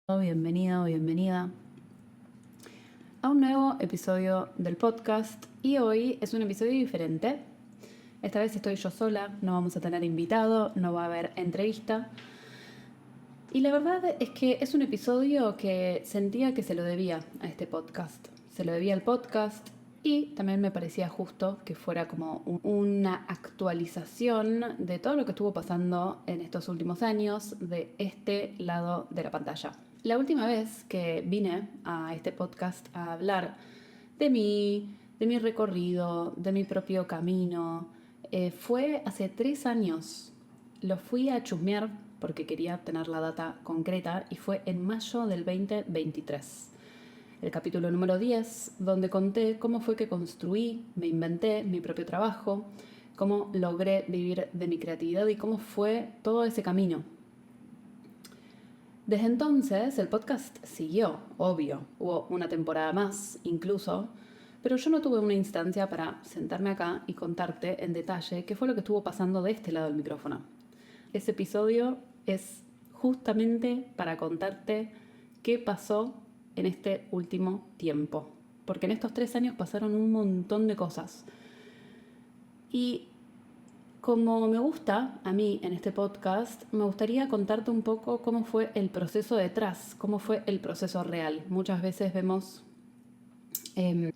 Bienvenido, bienvenida a un nuevo episodio del podcast y hoy es un episodio diferente. Esta vez estoy yo sola, no vamos a tener invitado, no va a haber entrevista. Y la verdad es que es un episodio que sentía que se lo debía a este podcast. Se lo debía al podcast y también me parecía justo que fuera como una actualización de todo lo que estuvo pasando en estos últimos años de este lado de la pantalla. La última vez que vine a este podcast a hablar de mi recorrido, de mi propio camino, fue hace 3 años. Lo fui a chusmear porque quería tener la data concreta y fue en mayo del 2023. El capítulo número 10, donde conté cómo fue que construí, me inventé mi propio trabajo, cómo logré vivir de mi creatividad y cómo fue todo ese camino. Desde entonces el podcast siguió, obvio, hubo una temporada más incluso, pero yo no tuve una instancia para sentarme acá y contarte en detalle qué fue lo que estuvo pasando de este lado del micrófono. Ese episodio es justamente para contarte qué pasó en este último tiempo, porque en estos 3 años pasaron un montón de cosas. Y como me gusta a mí en este podcast, me gustaría contarte un poco cómo fue el proceso detrás, cómo fue el proceso real. Muchas veces vemos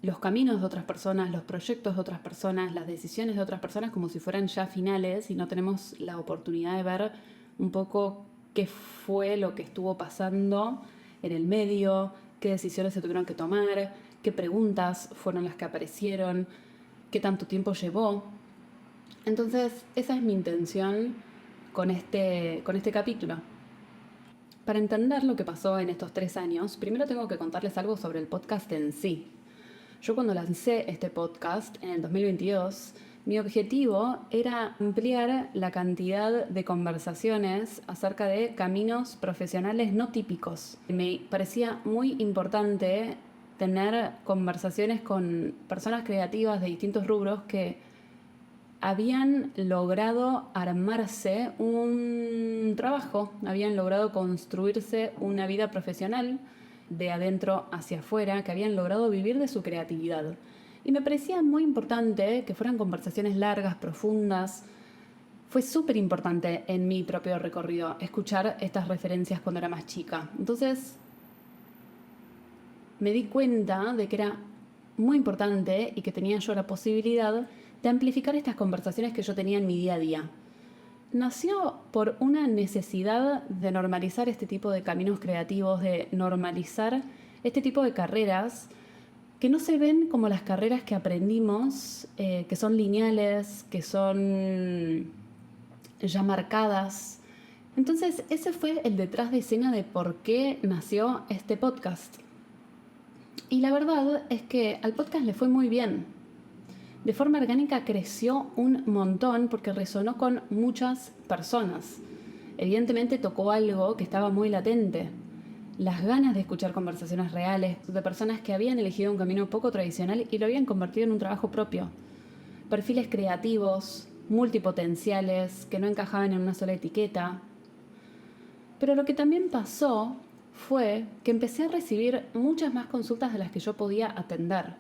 los caminos de otras personas, los proyectos de otras personas, las decisiones de otras personas como si fueran ya finales y no tenemos la oportunidad de ver un poco qué fue lo que estuvo pasando en el medio, qué decisiones se tuvieron que tomar, qué preguntas fueron las que aparecieron, qué tanto tiempo llevó. Entonces, esa es mi intención con este capítulo. Para entender lo que pasó en estos 3 años, primero tengo que contarles algo sobre el podcast en sí. Yo cuando lancé este podcast en el 2022, mi objetivo era ampliar la cantidad de conversaciones acerca de caminos profesionales no típicos. Me parecía muy importante tener conversaciones con personas creativas de distintos rubros que habían logrado armarse un trabajo, habían logrado construirse una vida profesional de adentro hacia afuera, que habían logrado vivir de su creatividad. Y me parecía muy importante que fueran conversaciones largas, profundas. Fue súper importante en mi propio recorrido escuchar estas referencias cuando era más chica. Entonces me di cuenta de que era muy importante y que tenía yo la posibilidad de amplificar estas conversaciones que yo tenía en mi día a día. Nació por una necesidad de normalizar este tipo de caminos creativos, de normalizar este tipo de carreras que no se ven como las carreras que aprendimos, que son lineales, que son ya marcadas. Entonces ese fue el detrás de escena de por qué nació este podcast. Y la verdad es que al podcast le fue muy bien. De forma orgánica creció un montón porque resonó con muchas personas. Evidentemente tocó algo que estaba muy latente. Las ganas de escuchar conversaciones reales de personas que habían elegido un camino poco tradicional y lo habían convertido en un trabajo propio. Perfiles creativos, multipotenciales, que no encajaban en una sola etiqueta. Pero lo que también pasó fue que empecé a recibir muchas más consultas de las que yo podía atender.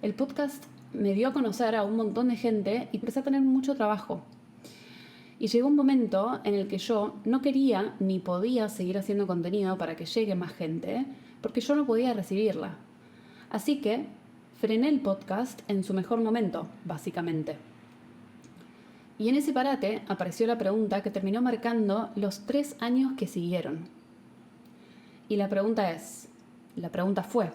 El podcast me dio a conocer a un montón de gente y empecé a tener mucho trabajo. Y llegó un momento en el que yo no quería ni podía seguir haciendo contenido para que llegue más gente, porque yo no podía recibirla. Así que frené el podcast en su mejor momento, básicamente. Y en ese parate apareció la pregunta que terminó marcando los 3 años que siguieron. Y la pregunta fue,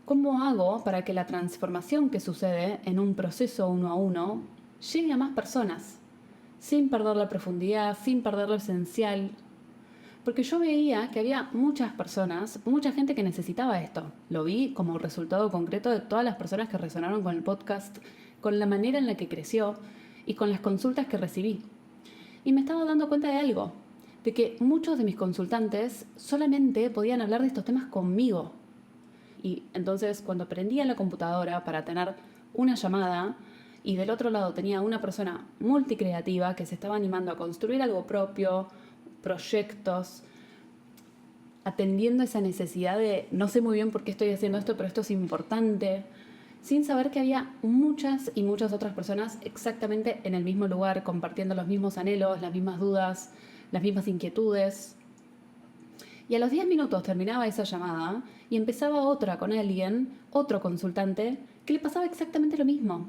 ¿cómo hago para que la transformación que sucede en un proceso 1 a 1 llegue a más personas? Sin perder la profundidad, sin perder lo esencial. Porque yo veía que había muchas personas, mucha gente que necesitaba esto. Lo vi como resultado concreto de todas las personas que resonaron con el podcast, con la manera en la que creció y con las consultas que recibí. Y me estaba dando cuenta de algo, de que muchos de mis consultantes solamente podían hablar de estos temas conmigo. Y entonces cuando prendía la computadora para tener una llamada y del otro lado tenía una persona multicreativa que se estaba animando a construir algo propio, proyectos, atendiendo esa necesidad de no sé muy bien por qué estoy haciendo esto, pero esto es importante, sin saber que había muchas y muchas otras personas exactamente en el mismo lugar, compartiendo los mismos anhelos, las mismas dudas, las mismas inquietudes. Y a los 10 minutos terminaba esa llamada y empezaba otra con alguien, otro consultante, que le pasaba exactamente lo mismo.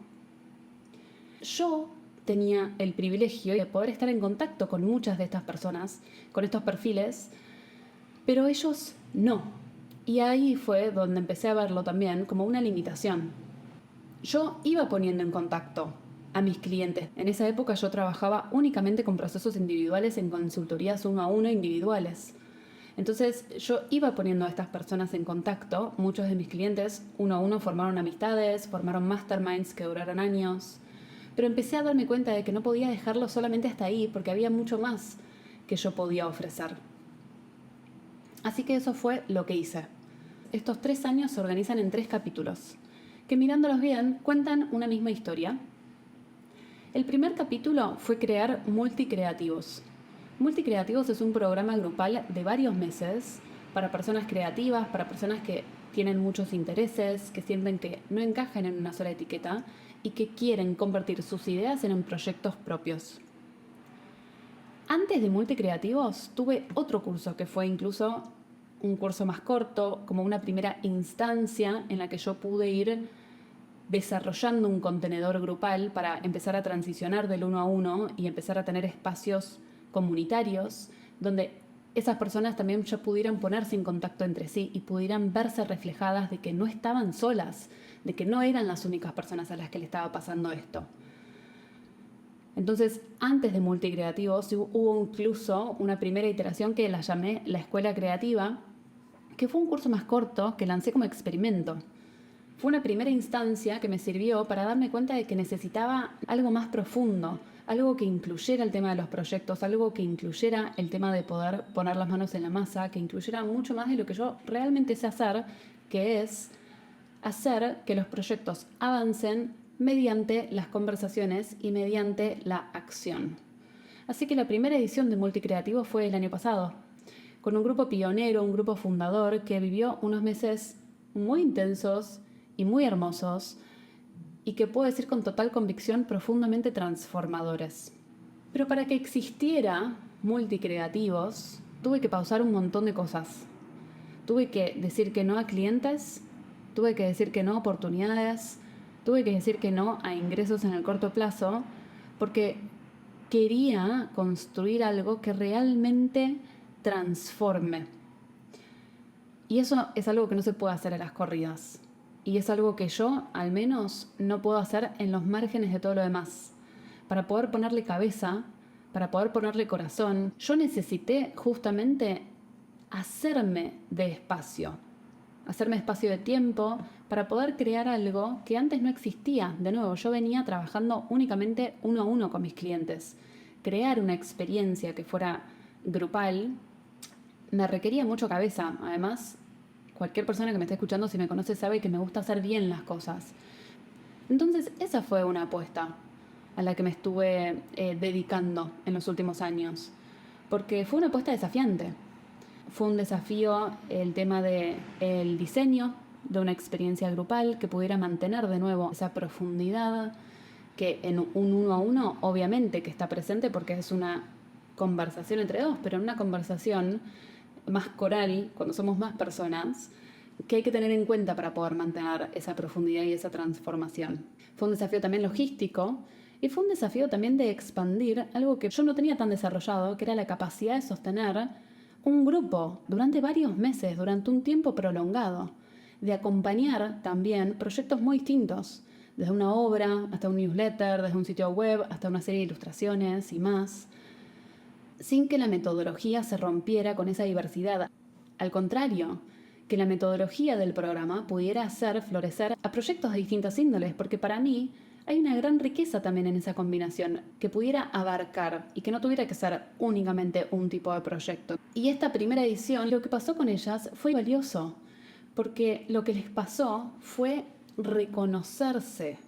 Yo tenía el privilegio de poder estar en contacto con muchas de estas personas, con estos perfiles, pero ellos no. Y ahí fue donde empecé a verlo también como una limitación. Yo iba poniendo en contacto a mis clientes. En esa época yo trabajaba únicamente con procesos individuales en consultorías 1-a-1 individuales. Entonces yo iba poniendo a estas personas en contacto. Muchos de mis clientes 1-a-1 formaron amistades, formaron masterminds que duraron años. Pero empecé a darme cuenta de que no podía dejarlo solamente hasta ahí porque había mucho más que yo podía ofrecer. Así que eso fue lo que hice. Estos 3 años se organizan en 3 capítulos, que mirándolos bien cuentan una misma historia. El primer capítulo fue crear Multicreativos. Multicreativos es un programa grupal de varios meses para personas creativas, para personas que tienen muchos intereses, que sienten que no encajan en una sola etiqueta y que quieren convertir sus ideas en proyectos propios. Antes de Multicreativos tuve otro curso que fue incluso un curso más corto, como una primera instancia en la que yo pude ir desarrollando un contenedor grupal para empezar a transicionar del 1-a-1 y empezar a tener espacios comunitarios donde esas personas también ya pudieran ponerse en contacto entre sí y pudieran verse reflejadas de que no estaban solas, de que no eran las únicas personas a las que le estaba pasando esto. Entonces, antes de Multicreativos hubo incluso una primera iteración que la llamé La Escuela Creativa, que fue un curso más corto que lancé como experimento. Fue una primera instancia que me sirvió para darme cuenta de que necesitaba algo más profundo, algo que incluyera el tema de los proyectos, algo que incluyera el tema de poder poner las manos en la masa, que incluyera mucho más de lo que yo realmente sé hacer, que es hacer que los proyectos avancen mediante las conversaciones y mediante la acción. Así que la primera edición de Multicreativo fue el año pasado, con un grupo pionero, un grupo fundador que vivió unos meses muy intensos y muy hermosos y que puedo decir con total convicción profundamente transformadores. Pero para que existiera Multicreativos tuve que pausar un montón de cosas. Tuve que decir que no a clientes, tuve que decir que no a oportunidades, tuve que decir que no a ingresos en el corto plazo, porque quería construir algo que realmente transforme. Y eso es algo que no se puede hacer a las corridas. Y es algo que yo, al menos, no puedo hacer en los márgenes de todo lo demás. Para poder ponerle cabeza, para poder ponerle corazón, yo necesité justamente hacerme de espacio. Hacerme espacio de tiempo para poder crear algo que antes no existía. De nuevo, yo venía trabajando únicamente 1-a-1 con mis clientes. Crear una experiencia que fuera grupal me requería mucho cabeza. Además, cualquier persona que me esté escuchando, si me conoce, sabe que me gusta hacer bien las cosas. Entonces, esa fue una apuesta a la que me estuve dedicando en los últimos años. Porque fue una apuesta desafiante. Fue un desafío el tema del diseño de una experiencia grupal que pudiera mantener de nuevo esa profundidad que en un 1-a-1 obviamente que está presente porque es una conversación entre dos, pero en una conversación más coral, cuando somos más personas, que hay que tener en cuenta para poder mantener esa profundidad y esa transformación. Fue un desafío también logístico y fue un desafío también de expandir algo que yo no tenía tan desarrollado, que era la capacidad de sostener un grupo durante varios meses, durante un tiempo prolongado, de acompañar también proyectos muy distintos, desde una obra hasta un newsletter, desde un sitio web hasta una serie de ilustraciones y más, sin que la metodología se rompiera con esa diversidad. Al contrario, que la metodología del programa pudiera hacer florecer a proyectos de distintas índoles, porque para mí hay una gran riqueza también en esa combinación, que pudiera abarcar y que no tuviera que ser únicamente un tipo de proyecto. Y esta primera edición, lo que pasó con ellas fue valioso, porque lo que les pasó fue reconocerse,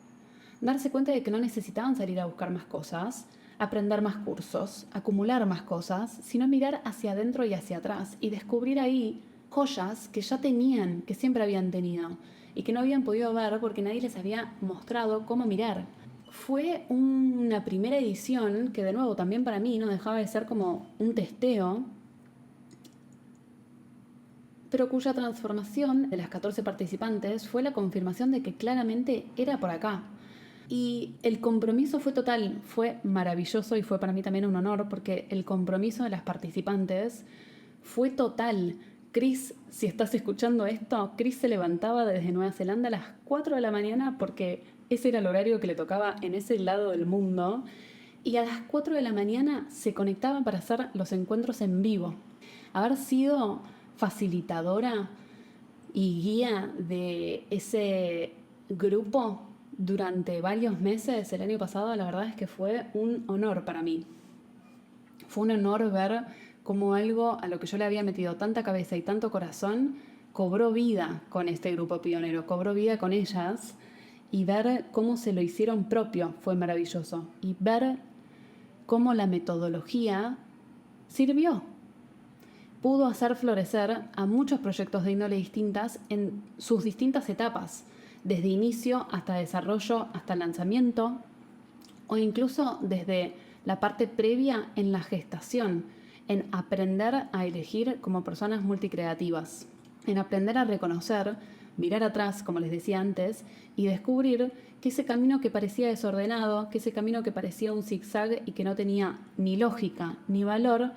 darse cuenta de que no necesitaban salir a buscar más cosas, aprender más cursos, acumular más cosas, sino mirar hacia adentro y hacia atrás y descubrir ahí joyas que ya tenían, que siempre habían tenido y que no habían podido ver porque nadie les había mostrado cómo mirar. Fue una primera edición que de nuevo también para mí no dejaba de ser como un testeo, pero cuya transformación de las 14 participantes fue la confirmación de que claramente era por acá. Y el compromiso fue total, fue maravilloso y fue para mí también un honor porque el compromiso de las participantes fue total. Chris, si estás escuchando esto, Chris se levantaba desde Nueva Zelanda a las 4 de la mañana porque ese era el horario que le tocaba en ese lado del mundo. Y a las 4 de la mañana se conectaba para hacer los encuentros en vivo. Haber sido facilitadora y guía de ese grupo durante varios meses el año pasado, la verdad es que fue un honor para mí. Fue un honor ver cómo algo a lo que yo le había metido tanta cabeza y tanto corazón cobró vida con este grupo pionero, cobró vida con ellas, y ver cómo se lo hicieron propio fue maravilloso. Y ver cómo la metodología sirvió. Pudo hacer florecer a muchos proyectos de índole distintas en sus distintas etapas, desde inicio hasta desarrollo, hasta lanzamiento, o incluso desde la parte previa en la gestación, en aprender a elegir como personas multicreativas, en aprender a reconocer, mirar atrás, como les decía antes, y descubrir que ese camino que parecía desordenado, que ese camino que parecía un zigzag y que no tenía ni lógica ni valor,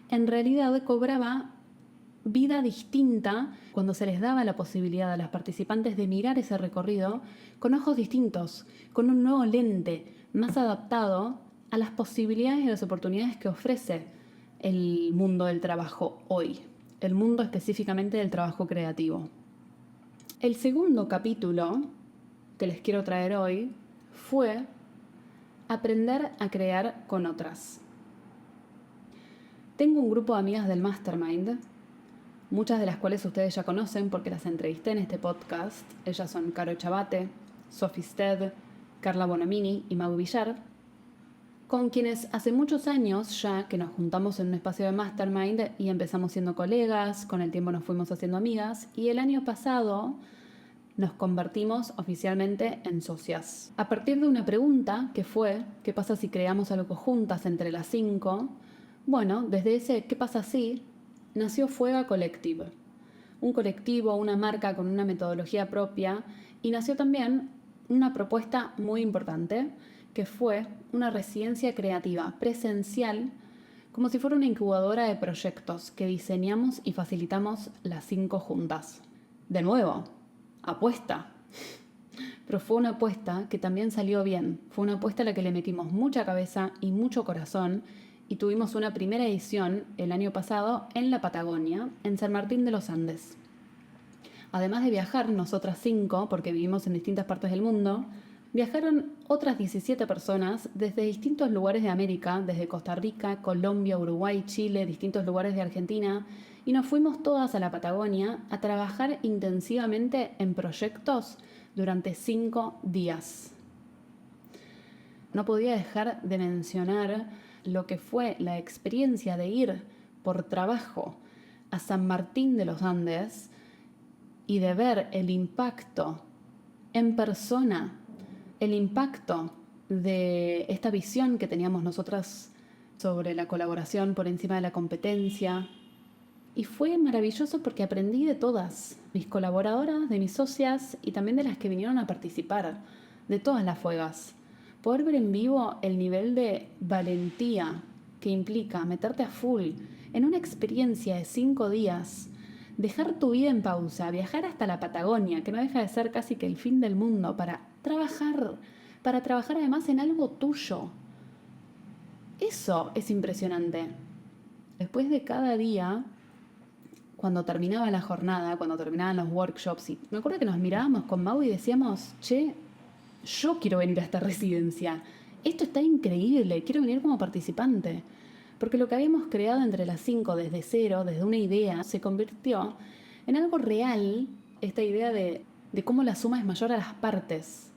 en realidad cobraba vida distinta cuando se les daba la posibilidad a las participantes de mirar ese recorrido con ojos distintos, con un nuevo lente más adaptado a las posibilidades y las oportunidades que ofrece el mundo del trabajo hoy, el mundo específicamente del trabajo creativo. El segundo capítulo que les quiero traer hoy fue aprender a crear con otras. Tengo un grupo de amigas del Mastermind, muchas de las cuales ustedes ya conocen porque las entrevisté en este podcast. Ellas son Caro Chabate, Sophie Stead, Carla Bonamini y Mau Villar, con quienes hace muchos años ya que nos juntamos en un espacio de Mastermind y empezamos siendo colegas, con el tiempo nos fuimos haciendo amigas y el año pasado nos convertimos oficialmente en socias. A partir de una pregunta que fue, ¿qué pasa si creamos algo juntas entre las 5? Bueno, desde ese ¿qué pasa si? Nació Fuega Collective. Un colectivo, una marca con una metodología propia, y nació también una propuesta muy importante, que fue una residencia creativa presencial, como si fuera una incubadora de proyectos que diseñamos y facilitamos las 5 juntas. De nuevo, apuesta. Pero fue una apuesta que también salió bien. Fue una apuesta a la que le metimos mucha cabeza y mucho corazón, y tuvimos una primera edición el año pasado en la Patagonia, en San Martín de los Andes. Además de viajar nosotras 5, porque vivimos en distintas partes del mundo, viajaron otras 17 personas desde distintos lugares de América, desde Costa Rica, Colombia, Uruguay, Chile, distintos lugares de Argentina, y nos fuimos todas a la Patagonia a trabajar intensivamente en proyectos durante 5 días. No podía dejar de mencionar lo que fue la experiencia de ir por trabajo a San Martín de los Andes y de ver el impacto en persona, el impacto de esta visión que teníamos nosotras sobre la colaboración por encima de la competencia. Y fue maravilloso porque aprendí de todas, mis colaboradoras, de mis socias y también de las que vinieron a participar, de todas las fuegas. Poder ver en vivo el nivel de valentía que implica meterte a full en una experiencia de 5 días, dejar tu vida en pausa, viajar hasta la Patagonia, que no deja de ser casi que el fin del mundo, para trabajar además en algo tuyo. Eso es impresionante. Después de cada día, cuando terminaba la jornada, cuando terminaban los workshops, y me acuerdo que nos mirábamos con Mau y decíamos, che, yo quiero venir a esta residencia. Esto está increíble, quiero venir como participante. Porque lo que habíamos creado entre las 5 desde cero, desde una idea, se convirtió en algo real, esta idea de cómo la suma es mayor a las partes.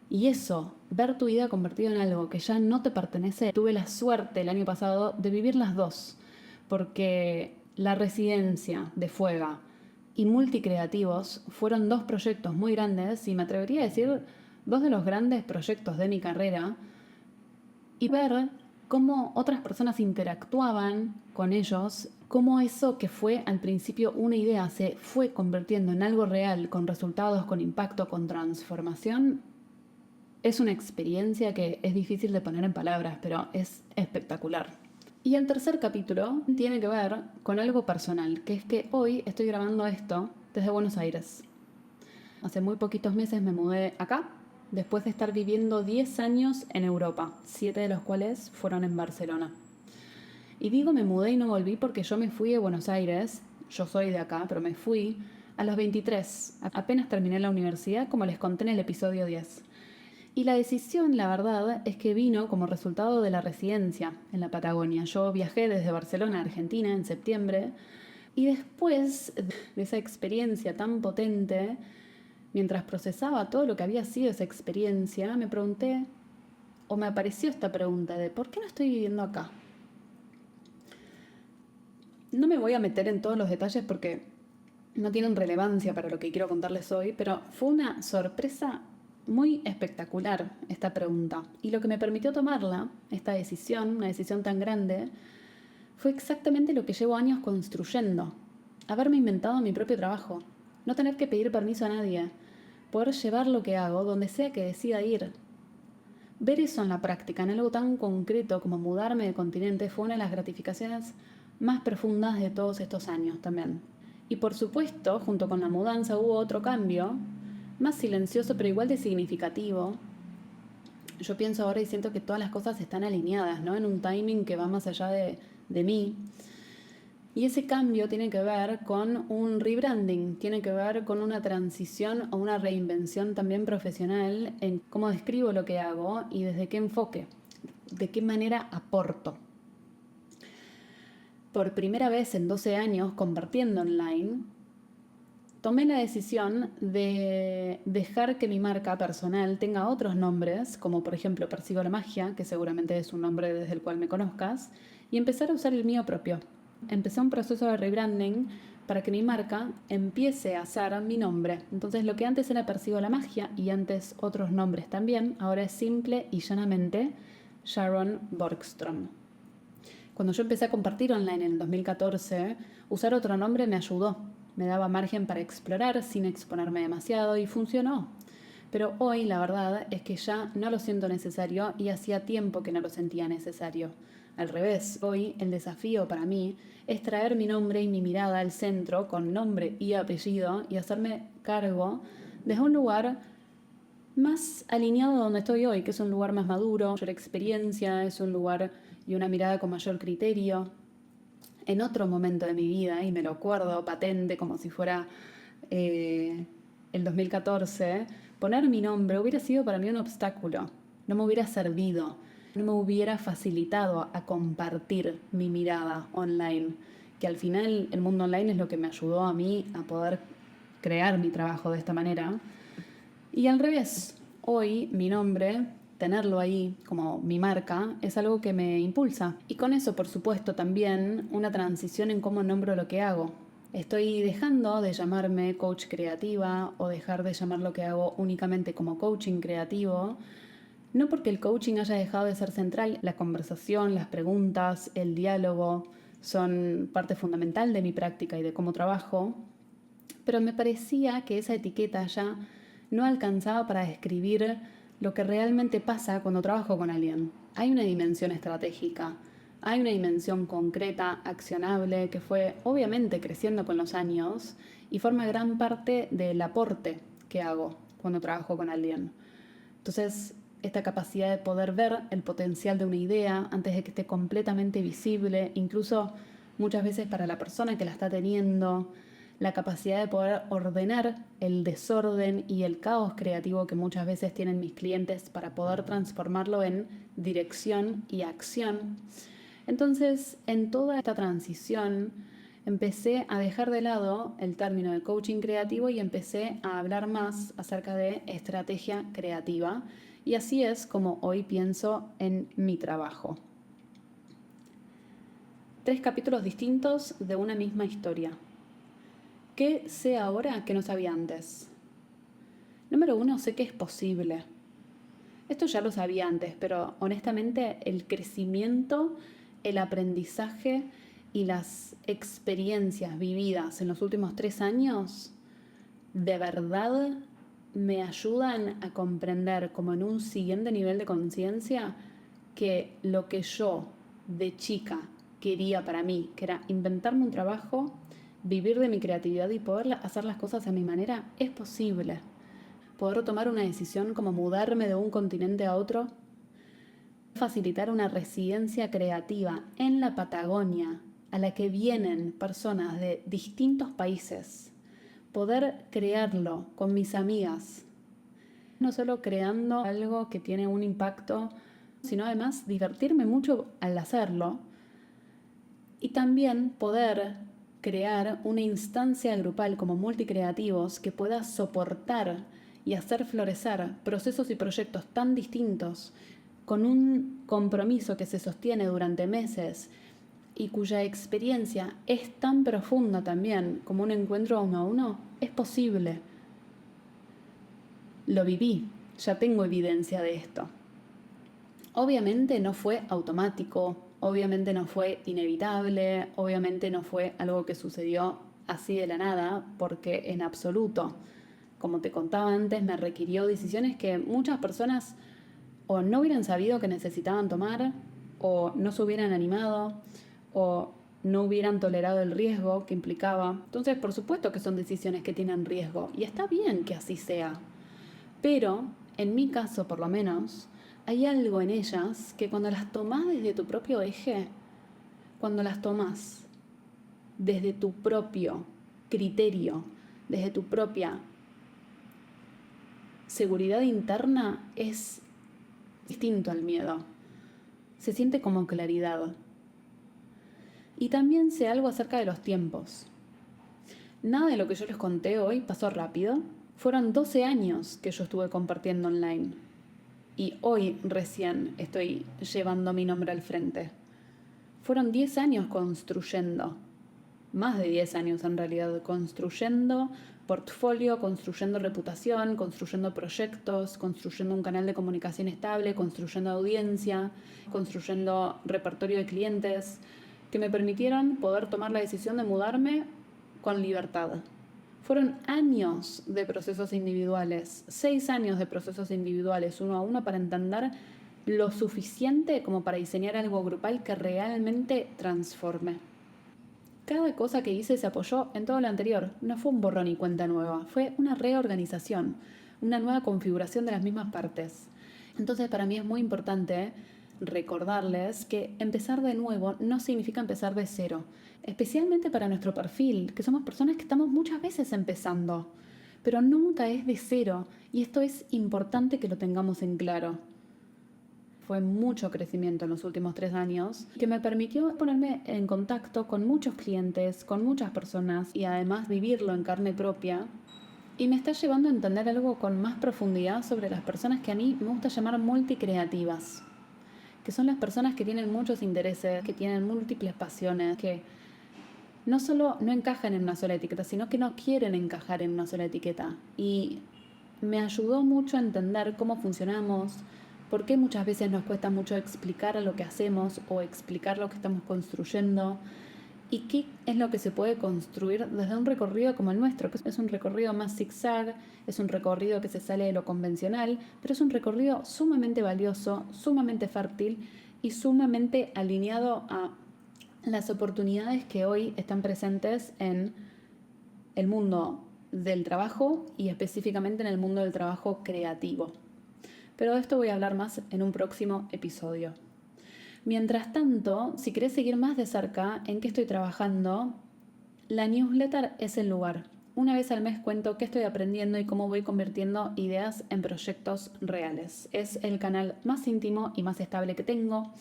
Y eso, ver tu vida convertido en algo que ya no te pertenece, tuve la suerte el año pasado de vivir las dos, porque la residencia de Fuega y Multicreativos fueron dos proyectos muy grandes y me atrevería a decir dos de los grandes proyectos de mi carrera, y ver cómo otras personas interactuaban con ellos, cómo eso que fue al principio una idea se fue convirtiendo en algo real, con resultados, con impacto, con transformación. Es una experiencia que es difícil de poner en palabras, pero es espectacular. Y el tercer capítulo tiene que ver con algo personal, que es que hoy estoy grabando esto desde Buenos Aires. Hace muy poquitos meses me mudé acá, después de estar viviendo 10 años en Europa, 7 de los cuales fueron en Barcelona. Y digo me mudé y no volví porque yo me fui de Buenos Aires, yo soy de acá, pero me fui a los 23, apenas terminé la universidad, como les conté en el episodio 10. Y la decisión, la verdad, es que vino como resultado de la residencia en la Patagonia. Yo viajé desde Barcelona a Argentina en septiembre y después de esa experiencia tan potente, mientras procesaba todo lo que había sido esa experiencia, me pregunté, o me apareció esta pregunta de ¿por qué no estoy viviendo acá? No me voy a meter en todos los detalles porque no tienen relevancia para lo que quiero contarles hoy, pero fue una sorpresa muy espectacular esta pregunta. Y lo que me permitió tomarla, esta decisión, una decisión tan grande, fue exactamente lo que llevo años construyendo. Haberme inventado mi propio trabajo. No tener que pedir permiso a nadie. Poder llevar lo que hago donde sea que decida ir. Ver eso en la práctica, en algo tan concreto como mudarme de continente, fue una de las gratificaciones más profundas de todos estos años también. Y por supuesto, junto con la mudanza hubo otro cambio, más silencioso pero igual de significativo. Yo pienso ahora y siento que todas las cosas están alineadas, ¿no? En un timing que va más allá de mí. Y ese cambio tiene que ver con un rebranding, tiene que ver con una transición o una reinvención también profesional en cómo describo lo que hago y desde qué enfoque, de qué manera aporto. Por primera vez en 12 años compartiendo online, tomé la decisión de dejar que mi marca personal tenga otros nombres, como por ejemplo Persigo la Magia, que seguramente es un nombre desde el cual me conozcas, y empezar a usar el mío propio. Empecé un proceso de rebranding para que mi marca empiece a ser mi nombre. Entonces lo que antes era Persigo la Magia y antes otros nombres también, ahora es simple y llanamente Sharon Borgström. Cuando yo empecé a compartir online en el 2014, usar otro nombre me ayudó. Me daba margen para explorar sin exponerme demasiado y funcionó. Pero hoy la verdad es que ya no lo siento necesario y hacía tiempo que no lo sentía necesario. Al revés, hoy el desafío para mí es traer mi nombre y mi mirada al centro con nombre y apellido y hacerme cargo desde un lugar más alineado a donde estoy hoy, que es un lugar más maduro, mayor experiencia, es un lugar y una mirada con mayor criterio. En otro momento de mi vida, y me lo acuerdo patente como si fuera el 2014, poner mi nombre hubiera sido para mí un obstáculo, no me hubiera servido, no me hubiera facilitado a compartir mi mirada online, que al final el mundo online es lo que me ayudó a mí a poder crear mi trabajo de esta manera. Y al revés, hoy mi nombre, tenerlo ahí como mi marca, es algo que me impulsa. Y con eso, por supuesto, también una transición en cómo nombro lo que hago. Estoy dejando de llamarme coach creativa o dejar de llamar lo que hago únicamente como coaching creativo. No porque el coaching haya dejado de ser central, la conversación, las preguntas, el diálogo son parte fundamental de mi práctica y de cómo trabajo, pero me parecía que esa etiqueta ya no alcanzaba para describir lo que realmente pasa cuando trabajo con alguien. Hay una dimensión estratégica, hay una dimensión concreta, accionable, que fue obviamente creciendo con los años y forma gran parte del aporte que hago cuando trabajo con alguien. Entonces, esta capacidad de poder ver el potencial de una idea antes de que esté completamente visible, incluso muchas veces para la persona que la está teniendo, la capacidad de poder ordenar el desorden y el caos creativo que muchas veces tienen mis clientes para poder transformarlo en dirección y acción. Entonces, en toda esta transición, empecé a dejar de lado el término de coaching creativo y empecé a hablar más acerca de estrategia creativa. Y así es como hoy pienso en mi trabajo. 3 capítulos distintos de una misma historia. ¿Qué sé ahora que no sabía antes? Número 1, sé que es posible. Esto ya lo sabía antes, pero honestamente el crecimiento, el aprendizaje y las experiencias vividas en los últimos 3 años, de verdad me ayudan a comprender como en un siguiente nivel de conciencia que lo que yo de chica quería para mí, que era inventarme un trabajo, vivir de mi creatividad y poder hacer las cosas a mi manera, es posible. Poder tomar una decisión como mudarme de un continente a otro, facilitar una residencia creativa en la Patagonia a la que vienen personas de distintos países, poder crearlo con mis amigas, no solo creando algo que tiene un impacto, sino además divertirme mucho al hacerlo y también poder crear una instancia grupal como multicreativos que pueda soportar y hacer florecer procesos y proyectos tan distintos con un compromiso que se sostiene durante meses y cuya experiencia es tan profunda también como un encuentro uno a uno, es posible. Lo viví, ya tengo evidencia de esto. Obviamente no fue automático, obviamente no fue inevitable, obviamente no fue algo que sucedió así de la nada, porque en absoluto, como te contaba antes, me requirió decisiones que muchas personas o no hubieran sabido que necesitaban tomar, o no se hubieran animado, o no hubieran tolerado el riesgo que implicaba. Entonces, por supuesto que son decisiones que tienen riesgo, y está bien que así sea. Pero, en mi caso por lo menos, hay algo en ellas que cuando las tomás desde tu propio eje, cuando las tomás desde tu propio criterio, desde tu propia seguridad interna, es distinto al miedo. Se siente como claridad. Y también sé algo acerca de los tiempos. Nada de lo que yo les conté hoy pasó rápido. Fueron 12 años que yo estuve compartiendo online. Y hoy recién estoy llevando mi nombre al frente. Fueron 10 años construyendo. Más de 10 años en realidad, construyendo portfolio, construyendo reputación, construyendo proyectos, construyendo un canal de comunicación estable, construyendo audiencia, construyendo repertorio de clientes, que me permitieron poder tomar la decisión de mudarme con libertad. Fueron años de procesos individuales, 6 años de procesos individuales, uno a uno, para entender lo suficiente como para diseñar algo grupal que realmente transforme. Cada cosa que hice se apoyó en todo lo anterior. No fue un borrón y cuenta nueva, fue una reorganización, una nueva configuración de las mismas partes. Entonces, para mí es muy importante recordarles que empezar de nuevo no significa empezar de cero, especialmente para nuestro perfil, que somos personas que estamos muchas veces empezando, pero nunca es de cero, y esto es importante que lo tengamos en claro. Fue mucho crecimiento en los últimos 3 años que me permitió ponerme en contacto con muchos clientes, con muchas personas y además vivirlo en carne propia. Y me está llevando a entender algo con más profundidad sobre las personas que a mí me gusta llamar multicreativas, que son las personas que tienen muchos intereses, que tienen múltiples pasiones, que no solo no encajan en una sola etiqueta, sino que no quieren encajar en una sola etiqueta. Y me ayudó mucho a entender cómo funcionamos, por qué muchas veces nos cuesta mucho explicar lo que hacemos o explicar lo que estamos construyendo y qué es lo que se puede construir desde un recorrido como el nuestro, que es un recorrido más zigzag, es un recorrido que se sale de lo convencional, pero es un recorrido sumamente valioso, sumamente fértil y sumamente alineado a las oportunidades que hoy están presentes en el mundo del trabajo y específicamente en el mundo del trabajo creativo. Pero de esto voy a hablar más en un próximo episodio. Mientras tanto, si querés seguir más de cerca en qué estoy trabajando, la newsletter es el lugar. Una vez al mes cuento qué estoy aprendiendo y cómo voy convirtiendo ideas en proyectos reales. Es el canal más íntimo y más estable que tengo.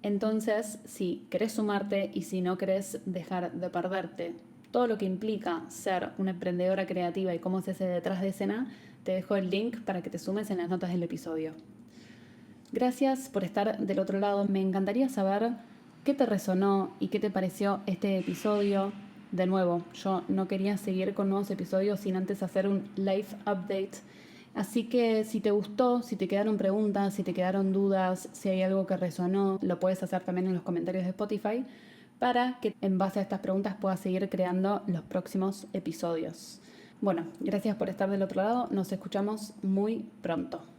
Entonces, si querés sumarte y si no querés dejar de perderte todo lo que implica ser una emprendedora creativa y cómo se hace detrás de escena, te dejo el link para que te sumes en las notas del episodio. Gracias por estar del otro lado. Me encantaría saber qué te resonó y qué te pareció este episodio. De nuevo, yo no quería seguir con nuevos episodios sin antes hacer un live update. Así que si te gustó, si te quedaron preguntas, si te quedaron dudas, si hay algo que resonó, lo puedes hacer también en los comentarios de Spotify para que en base a estas preguntas puedas seguir creando los próximos episodios. Bueno, gracias por estar del otro lado. Nos escuchamos muy pronto.